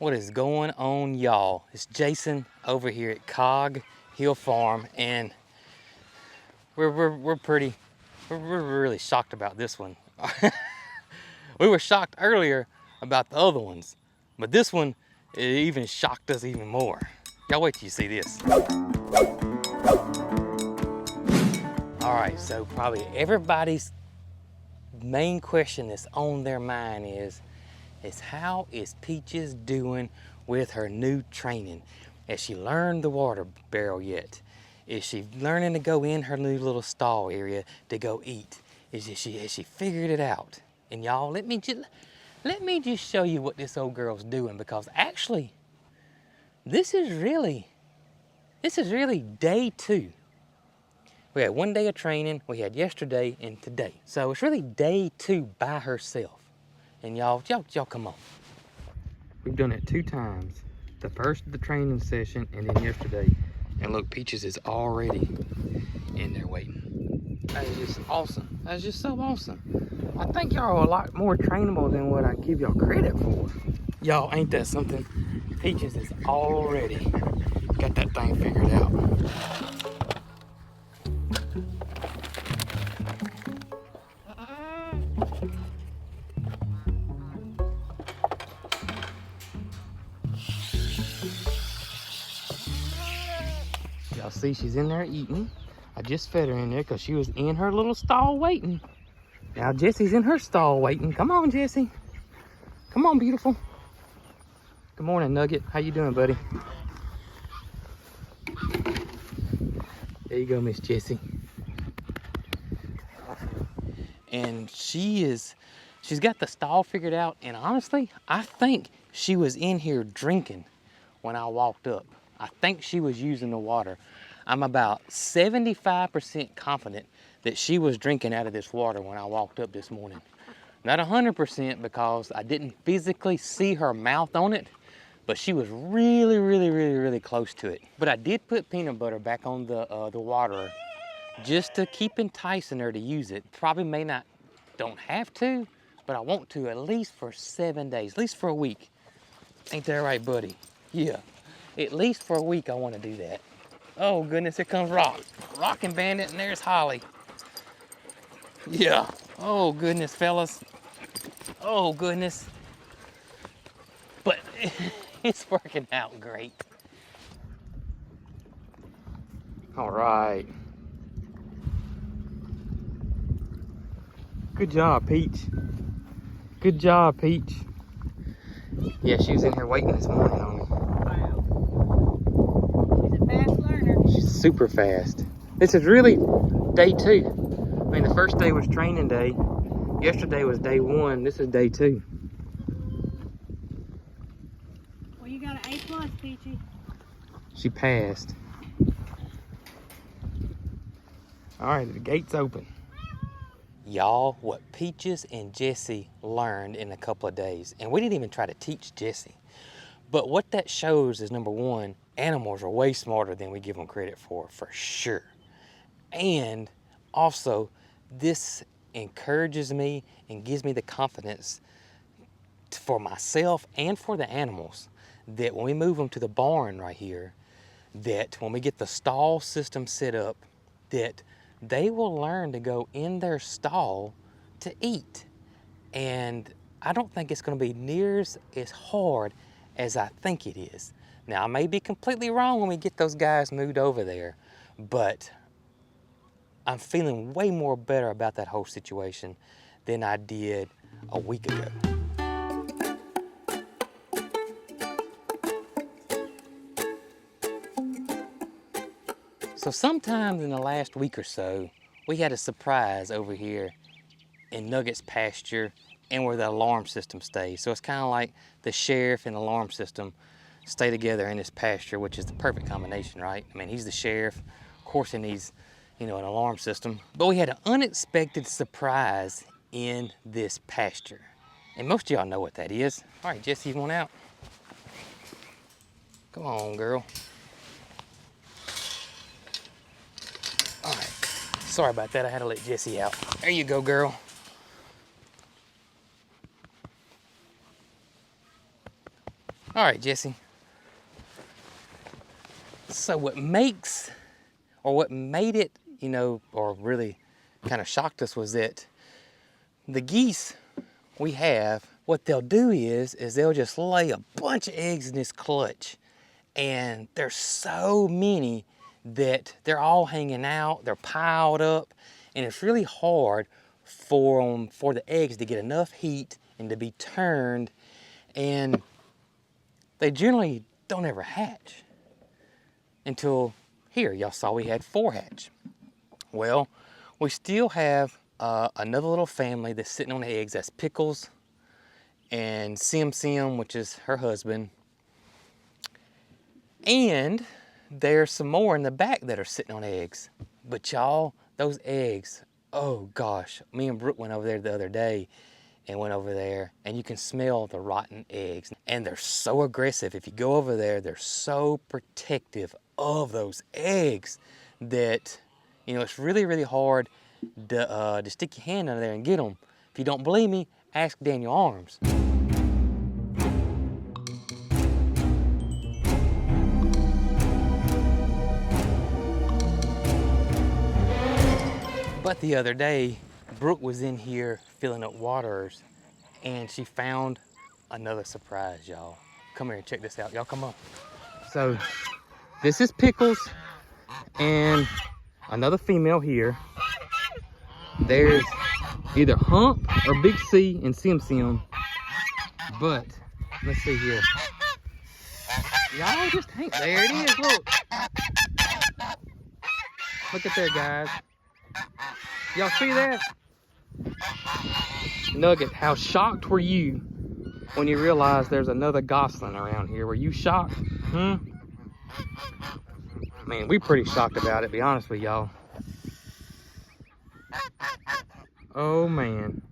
What is going on, y'all? It's Jason over here at Cog Hill Farm, and we're really shocked about this one. We were shocked earlier about the other ones, but this one, it even shocked us even more. Y'all wait till you see this. All right, so probably everybody's main question that's on their mind is how is Peaches doing with her new training? Has she learned the water barrel yet? Is she learning to go in her new little stall area to go eat? Has she figured it out? And y'all, let me just show you what this old girl's doing, because actually, this is really day 2. We had 1 day of training, we had yesterday and today. So it's really day 2 by herself. And y'all come on. We've done it 2 times. The first of the training session and then yesterday. And look, Peaches is already in there waiting. That is just awesome. That's just so awesome. I think y'all are a lot more trainable than what I give y'all credit for. Y'all, ain't that something? Peaches is already got that thing figured out. Y'all see she's in there eating. I just fed her in there because she was in her little stall waiting. Now Jessie's in her stall waiting. Come on, Jessie. Come on, beautiful. Good morning, Nugget. How you doing, buddy? There you go, Miss Jessie. And she's got the stall figured out. And honestly, I think she was in here drinking when I walked up. I think she was using the water. I'm about 75% confident that she was drinking out of this water when I walked up this morning. Not 100% because I didn't physically see her mouth on it, but she was really close to it. But I did put peanut butter back on the waterer just to keep enticing her to use it. Probably don't have to, but I want to at least for 7 days, at least for a week. Ain't that right, buddy? Yeah. At least for a week, I want to do that. Oh, goodness, here comes Rock. Rockin' Bandit, and there's Holly. Yeah. Oh, goodness, fellas. Oh, goodness. But it's working out great. All right. Good job, Peach. Good job, Peach. Yeah, she was in here waiting this morning on me. She's super fast. This is really day 2. I mean, the first day was training day. Yesterday was day 1. This is day 2. Well, you got an A+, Peachy. She passed. All right, the gate's open. Y'all, what Peaches and Jessie learned in a couple of days, and we didn't even try to teach Jessie, but what that shows is, number 1, animals are way smarter than we give them credit for sure. And also, this encourages me and gives me the confidence for myself and for the animals that when we move them to the barn right here, that when we get the stall system set up, that they will learn to go in their stall to eat. And I don't think it's going to be near as hard as I think it is. Now, I may be completely wrong when we get those guys moved over there, but I'm feeling way more better about that whole situation than I did a week ago. So sometime in the last week or so, we had a surprise over here in Nugget's pasture and where the alarm system stays. So it's kind of like the sheriff and alarm system stay together in his pasture, which is the perfect combination, right? I mean, he's the sheriff. Of course, he needs, an alarm system. But we had an unexpected surprise in this pasture. And most of y'all know what that is. All right, Jessie, you want out? Come on, girl. All right. Sorry about that. I had to let Jessie out. There you go, girl. All right, Jesse. So what makes, or what made it, you know, or really kind of shocked us was that the geese we have, what they'll do is they'll just lay a bunch of eggs in this clutch. And there's so many that they're all hanging out, they're piled up, and it's really hard for the eggs to get enough heat and to be turned, and they generally don't ever hatch until here. Y'all saw we had 4 hatch. Well, we still have another little family that's sitting on the eggs. That's Pickles and Sim, which is her husband. And there's some more in the back that are sitting on eggs. But y'all, those eggs, oh gosh, me and Brooke went over there the other day and went over there, and you can smell the rotten eggs. And they're so aggressive. If you go over there, they're so protective of those eggs that, you know, it's really, really hard to stick your hand under there and get them. If you don't believe me, ask Daniel Arms. But the other day, Brooke was in here filling up waters, and she found another surprise, y'all. Come here and check this out. Y'all come up. So this is Pickles and another female here. There's either Hump or Big C and Sim. But let's see here. Y'all just hang. There it is. Look. Look at there, guys. Y'all see that? Nugget, how shocked were you when you realized there's another gosling around here? Were you shocked? Man, we pretty shocked about it, be honest with y'all. Oh man.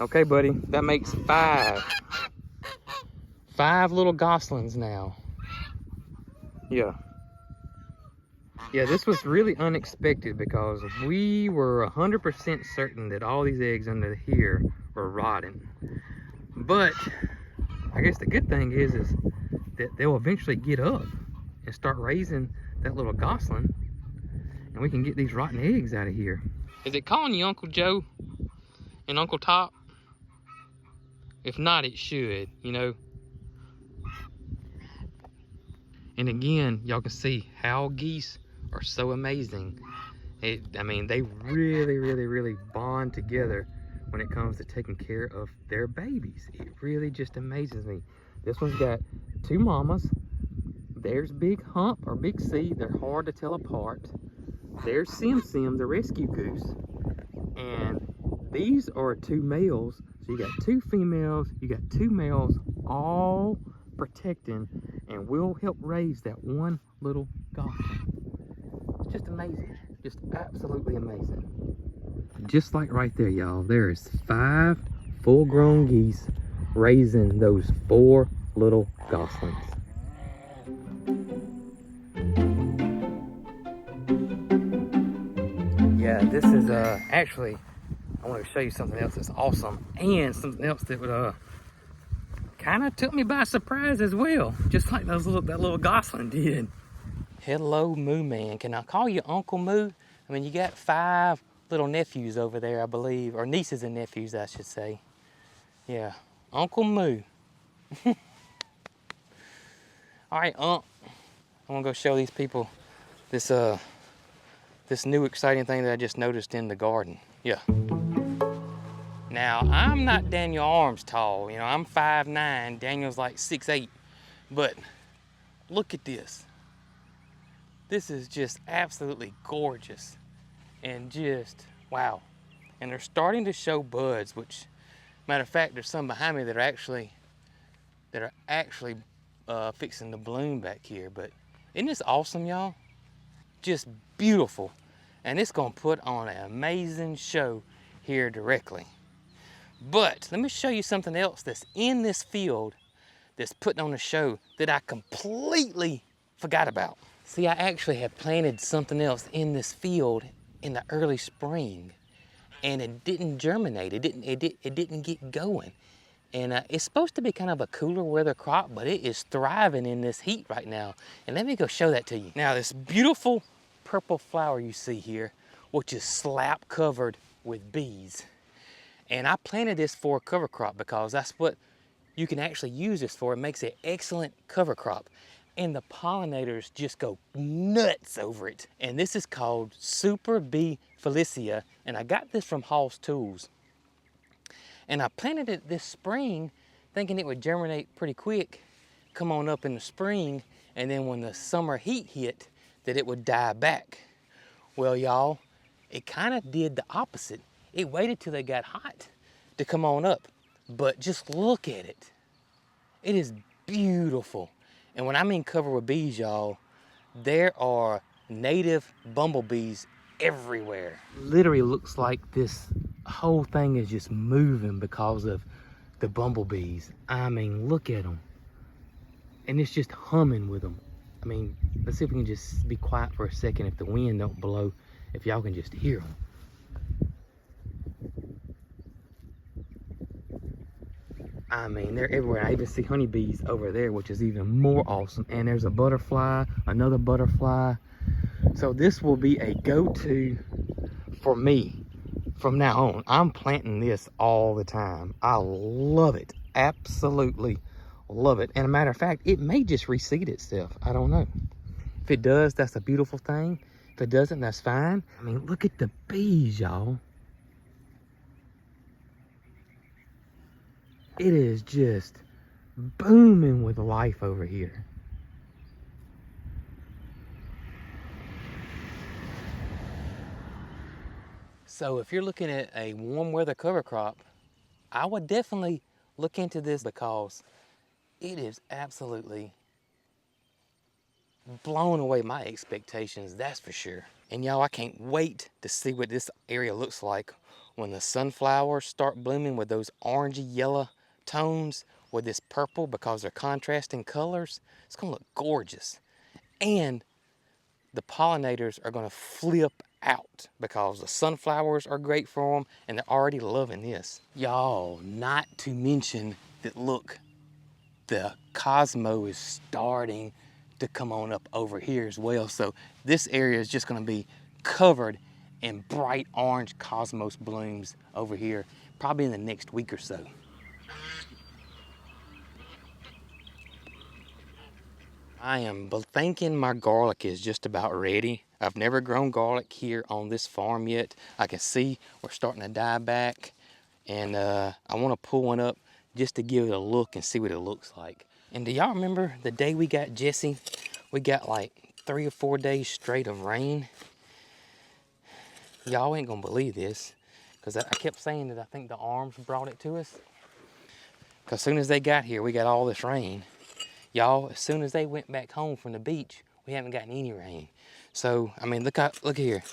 Okay, buddy, that makes 5. 5 little goslings now. Yeah. Yeah, this was really unexpected because we were 100% certain that all these eggs under here were rotting. But I guess the good thing is that they'll eventually get up and start raising that little gosling, and we can get these rotten eggs out of here. Is it calling you Uncle Joe and Uncle Top? If not, it should, you know. And again, y'all can see how geese are so amazing. I mean, they really, really, really bond together when it comes to taking care of their babies. It really just amazes me. This one's got 2 mamas. There's Big Hump or Big C. They're hard to tell apart. There's Sim, the rescue goose. And these are 2 males. So you got 2 females, you got 2 males, all protecting, and will help raise that one little gosling. Just amazing. Just absolutely amazing. Just like right there, y'all, there is 5 full-grown geese raising those 4 little goslings. Yeah, this is actually, I want to show you something else that's awesome, and something else that would kind of took me by surprise as well, just like that little gosling did. Hello, Moo Man. Can I call you Uncle Moo? I mean, you got 5 little nephews over there, I believe, or nieces and nephews, I should say. Yeah, Uncle Moo. All right, I'm gonna go show these people this this new exciting thing that I just noticed in the garden. Yeah. Now, I'm not Daniel Arms tall. You know, I'm 5'9". Daniel's like 6'8". But look at this. This is just absolutely gorgeous. And just, wow. And they're starting to show buds, which, matter of fact, there's some behind me that are actually fixing to bloom back here. But isn't this awesome, y'all? Just beautiful. And it's gonna put on an amazing show here directly. But let me show you something else that's in this field that's putting on a show that I completely forgot about. See, I actually had planted something else in this field in the early spring. and it didn't germinate. It didn't get going. And it's supposed to be kind of a cooler weather crop, but it is thriving in this heat right now. And let me go show that to you. Now, this beautiful purple flower you see here, which is slap covered with bees. And I planted this for a cover crop because that's what you can actually use this for. It makes an excellent cover crop. And the pollinators just go nuts over it. And this is called Super Bee Felicia. And I got this from Hall's Tools. And I planted it this spring thinking it would germinate pretty quick, come on up in the spring, and then when the summer heat hit, that it would die back. Well, y'all, it kind of did the opposite. It waited till they got hot to come on up. But just look at it. It is beautiful. And when I mean covered with bees, y'all, there are native bumblebees everywhere. Literally looks like this whole thing is just moving because of the bumblebees. I mean, look at them. And it's just humming with them. I mean, let's see if we can just be quiet for a second if the wind don't blow, if y'all can just hear them. I mean, they're everywhere. I even see honeybees over there, which is even more awesome. And there's a butterfly, another butterfly. So this will be a go-to for me from now on. I'm planting this all the time. I love it. Absolutely love it. And a matter of fact, it may just reseed itself. I don't know. If it does, that's a beautiful thing. If it doesn't, that's fine. I mean, look at the bees, y'all. It is just booming with life over here. So if you're looking at a warm weather cover crop, I would definitely look into this because it is absolutely blown away my expectations, that's for sure. And y'all, I can't wait to see what this area looks like when the sunflowers start blooming with those orangey yellow tones with this purple because they're contrasting colors. It's gonna look gorgeous. And the pollinators are gonna flip out because the sunflowers are great for them and they're already loving this. Y'all, not to mention that, look, the Cosmo is starting to come on up over here as well. So this area is just gonna be covered in bright orange cosmos blooms over here, probably in the next week or so. I am thinking my garlic is just about ready. I've never grown garlic here on this farm yet. I can see we're starting to die back, and I want to pull one up just to give it a look and see what it looks like. And do y'all remember the day we got Jesse? We got like 3 or 4 days straight of rain. Y'all ain't gonna believe this, because I kept saying that I think the arms brought it to us. Because as soon as they got here, we got all this rain. Y'all, as soon as they went back home from the beach, we haven't gotten any rain. So, I mean, look here.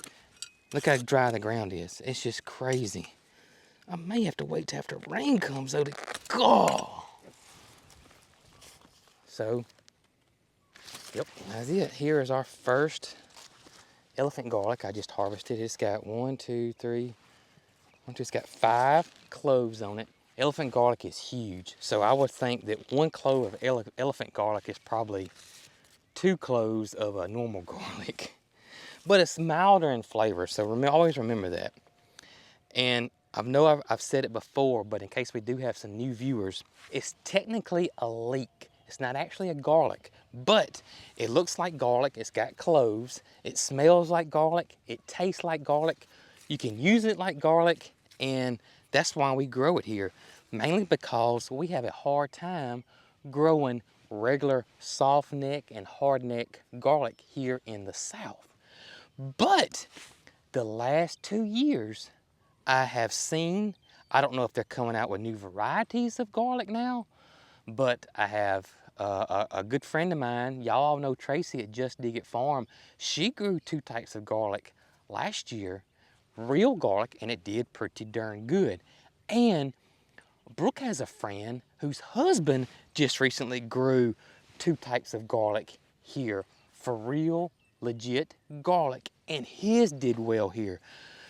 Look how dry the ground is. It's just crazy. I may have to wait till after rain comes though to go. So, yep, that's it. Here is our first elephant garlic I just harvested. It's got it's got 5 cloves on it. Elephant garlic is huge, so I would think that 1 clove of elephant garlic is probably 2 cloves of a normal garlic. But it's milder in flavor, so always remember that. And I know I've said it before, but in case we do have some new viewers, it's technically a leek. It's not actually a garlic, but it looks like garlic. It's got cloves. It smells like garlic. It tastes like garlic. You can use it like garlic, and that's why we grow it here. Mainly because we have a hard time growing regular soft neck and hard neck garlic here in the South. But the last 2 years, I have seen, I don't know if they're coming out with new varieties of garlic now, but I have a good friend of mine, y'all all know Tracy at Just Dig It Farm. She grew 2 types of garlic last year, real garlic, and it did pretty darn good. And Brooke has a friend whose husband just recently grew 2 types of garlic here, for real, legit garlic, and his did well here.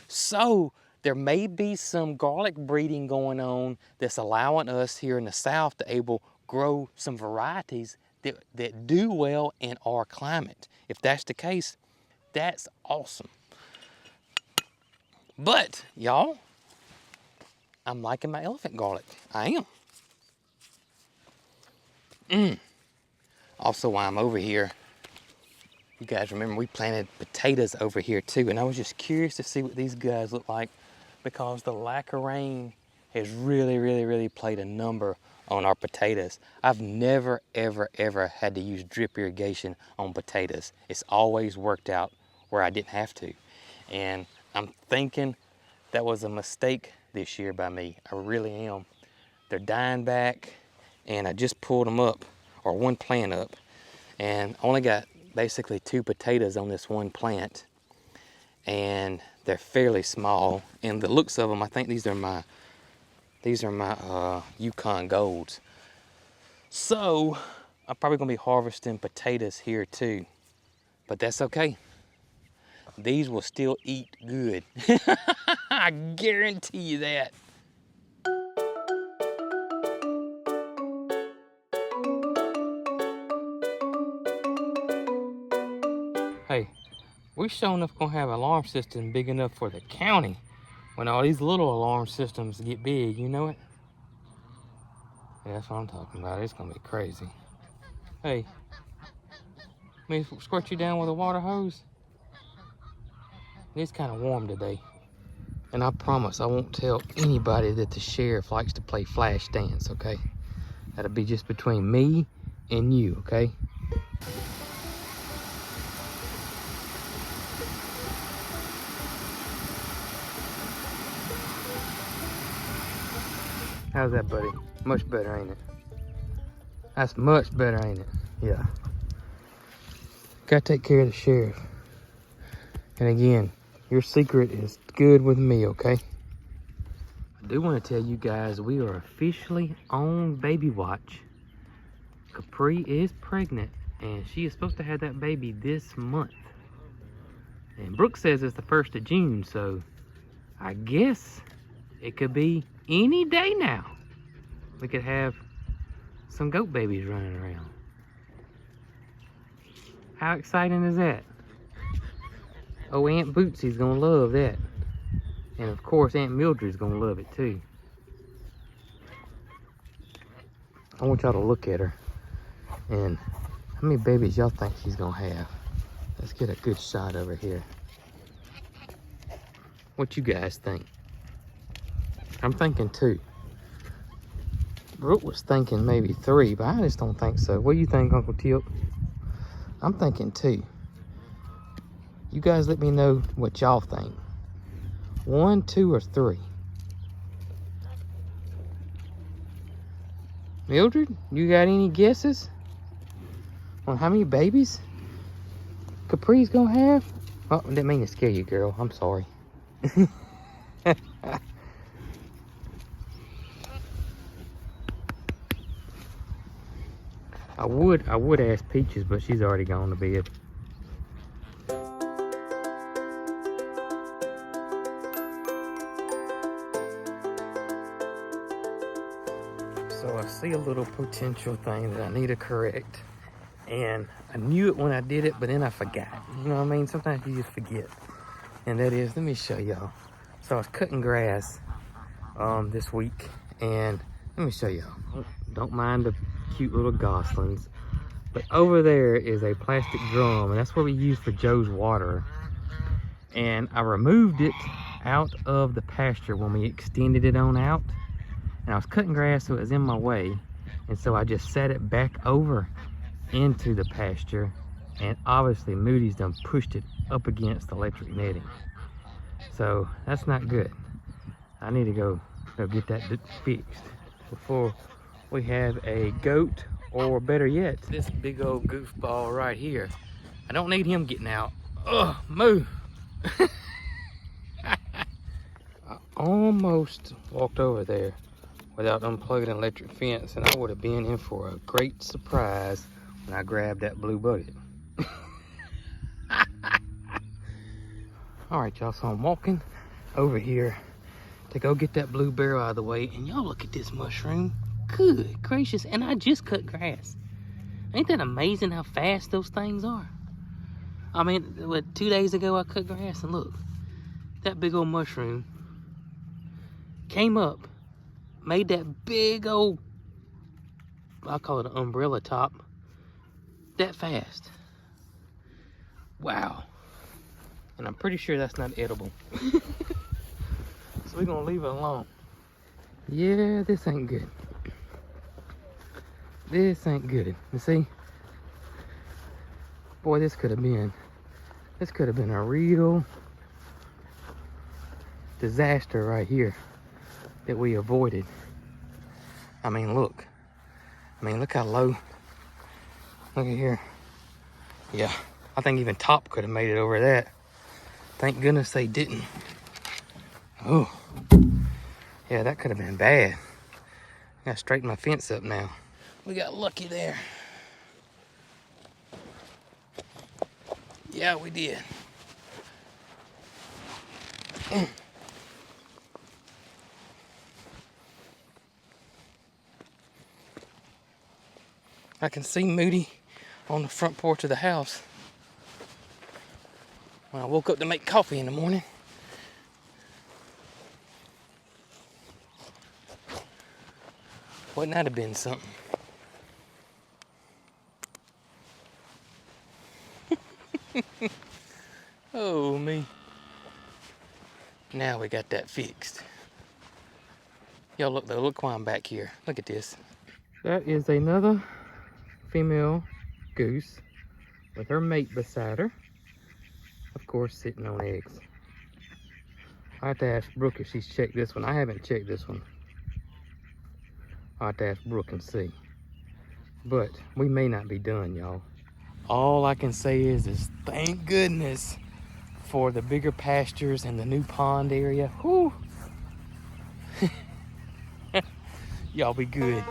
So There may be some garlic breeding going on that's allowing us here in the South to able grow some varieties that do well in our climate. If that's the case, that's awesome. But y'all, I'm liking my elephant garlic. I am. Also, while I'm over here, you guys remember we planted potatoes over here too, and I was just curious to see what these guys look like because the lack of rain has really played a number on our potatoes. I've never, ever had to use drip irrigation on potatoes. It's always worked out where I didn't have to. And I'm thinking that was a mistake this year by me. I really am. They're dying back, and I just pulled them up, or one plant up, and only got basically 2 potatoes on this one plant, and they're fairly small. And the looks of them, I think these are my Yukon Golds. So I'm probably gonna be harvesting potatoes here too, but that's okay. These will still eat good. I guarantee you that. Hey, we sure enough gonna have an alarm system big enough for the county when all these little alarm systems get big, you know it? Yeah, that's what I'm talking about. It's gonna be crazy. Hey, let me squirt you down with a water hose? It's kind of warm today. And I promise I won't tell anybody that the sheriff likes to play flash dance, okay? That'll be just between me and you, okay? How's that, buddy? Much better, ain't it? That's much better, ain't it? Yeah. Gotta take care of the sheriff. And again, your secret is good with me, okay? I do want to tell you guys we are officially on baby watch. Capri is pregnant, and she is supposed to have that baby this month. And Brooke says it's the 1st of June, so I guess it could be any day now. We could have some goat babies running around. How exciting is that? Oh, Aunt Bootsy's gonna love that. And of course, Aunt Mildred's gonna love it too. I want y'all to look at her. And how many babies y'all think she's gonna have? Let's get a good shot over here. What you guys think? I'm thinking 2. Brooke was thinking maybe 3, but I just don't think so. What do you think, Uncle Tip? I'm thinking 2. You guys let me know what y'all think. 1, 2, or 3? Mildred, you got any guesses on how many babies Capri's gonna have? Oh, I didn't mean to scare you, girl. I'm sorry. I would ask Peaches, but she's already gone to bed. So I see a little potential thing that I need to correct. And I knew it when I did it, but then I forgot. You know what I mean? Sometimes you just forget. And that is, let me show y'all. So I was cutting grass this week, and let me show y'all. Don't mind the cute little goslings. But over there is a plastic drum, and that's what we use for Joe's water. And I removed it out of the pasture when we extended it on out. And I was cutting grass, so it was in my way. And so I just set it back over into the pasture, and obviously Moody's done pushed it up against the electric netting. So that's not good. I need to go get that fixed before we have a goat, or better yet, this big old goofball right here. I don't need him getting out. Ugh, move. I almost walked over there without unplugging an electric fence, and I would have been in for a great surprise when I grabbed that blue bucket. All right, y'all, so I'm walking over here to go get that blue barrel out of the way. And y'all look at this mushroom. Good gracious, and I just cut grass. Ain't that amazing how fast those things are? I mean, what, 2 days ago I cut grass and look, that big old mushroom came up, made that big old, I call it an umbrella top, that fast. Wow. And I'm pretty sure that's not edible. So we're gonna leave it alone. Yeah, this ain't good. This ain't good. You see? Boy, this could have been a real disaster right here that we avoided. I mean, look. Look how low. Look at here. Yeah, I think even Top could have made it over that. Thank goodness they didn't. Oh, yeah, that could have been bad. I gotta straighten my fence up now. We got lucky there. Yeah, we did. I can see Moody on the front porch of the house when I woke up to make coffee in the morning. Wouldn't that have been something? Oh, me. Now we got that fixed. Y'all look though, look why I'm back here. Look at this. That is another female goose with her mate beside her. Of course, sitting on eggs. I have to ask Brooke if she's checked this one. I haven't checked this one. I have to ask Brooke and see. But we may not be done, y'all. All I can say is thank goodness for the bigger pastures and the new pond area. Whew. Y'all be good.